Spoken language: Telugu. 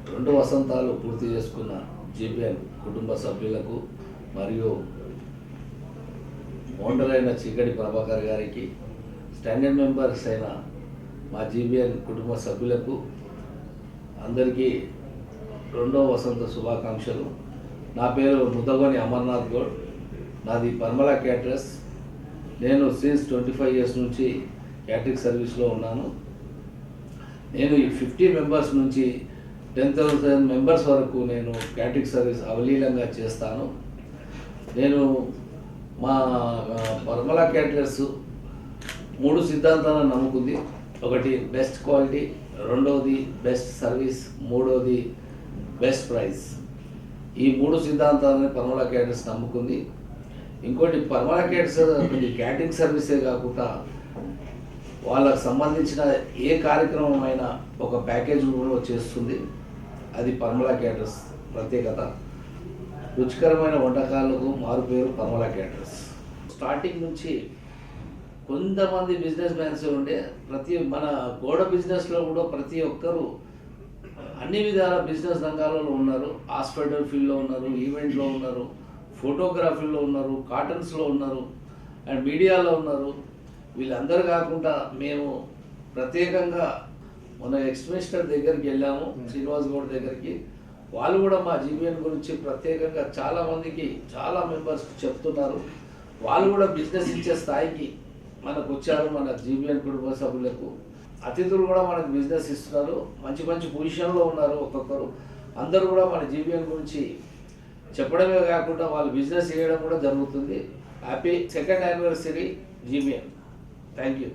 2 వసంతాలు పూర్తి చేసుకున్న జీబీఎన్ కుటుంబ సభ్యులకు మరియు ఓనర్ అయిన చీకటి ప్రభాకర్ గారికి, స్టాండర్డ్ మెంబర్స్ అయిన మా జీబీఎన్ కుటుంబ సభ్యులకు అందరికీ 2వ వసంత శుభాకాంక్షలు. నా పేరు ముద్దగోని అమర్నాథ్ గౌడ్. నాది పర్మల క్యాటరర్స్. నేను సిన్స్ 25 ఇయర్స్ నుంచి క్యాటరింగ్ సర్వీస్లో ఉన్నాను. నేను ఈ 50 మెంబర్స్ నుంచి 10,000 మెంబర్స్ వరకు నేను క్యాటరింగ్ సర్వీస్ అవలీలంగా చేస్తాను. నేను మా పర్మల క్యాటరర్స్ 3 సిద్ధాంతాలను నమ్ముకుంది. ఒకటి బెస్ట్ క్వాలిటీ, రెండవది బెస్ట్ సర్వీస్, మూడవది బెస్ట్ ప్రైస్. ఈ 3 సిద్ధాంతాలని పర్మల క్యాటరర్స్ నమ్ముకుంది. ఇంకోటి, పర్మల క్యాటరర్స్ క్యాటరింగ్ సర్వీసే కాకుండా వాళ్ళకు సంబంధించిన ఏ కార్యక్రమం అయినా ఒక ప్యాకేజ్ రూపంలో చేస్తుంది. అది పర్మల క్యాటరర్స్ ప్రత్యేకత. రుచికరమైన వంటకాలకు మారుపేరు పర్మల క్యాటరర్స్. స్టార్టింగ్ నుంచి కొంతమంది బిజినెస్ మ్యాన్స్ ఉండే, మన గోడ బిజినెస్లో కూడా ప్రతి ఒక్కరూ అన్ని విధాల బిజినెస్ రంగాలలో ఉన్నారు. హాస్పిటల్ ఫీల్డ్లో ఉన్నారు, ఈవెంట్లో ఉన్నారు, ఫోటోగ్రఫీలో ఉన్నారు, కాటన్స్లో ఉన్నారు, అండ్ మీడియాలో ఉన్నారు. వీళ్ళందరూ కాకుండా మేము ప్రత్యేకంగా మన ఎక్స్‌మినిస్టర్ దగ్గరికి వెళ్ళాము, శ్రీనివాస్ గౌడ్ దగ్గరికి. వాళ్ళు కూడా మా జీబీఎన్ గురించి ప్రత్యేకంగా చాలామందికి, చాలా మెంబర్స్కి చెప్తున్నారు. వాళ్ళు కూడా బిజినెస్ ఇచ్చే స్థాయికి మనకు వచ్చారు. మన జీబీఎన్ కుటుంబ సభ్యులకు అతిథులు కూడా మనకు బిజినెస్ ఇస్తున్నారు. మంచి మంచి పొజిషన్లో ఉన్నారు ఒక్కొక్కరు. అందరూ కూడా మన జీబీఎన్ గురించి చెప్పడమే కాకుండా వాళ్ళు బిజినెస్ చేయడం కూడా జరుగుతుంది. Happy 2nd anniversary GBN. Thank you.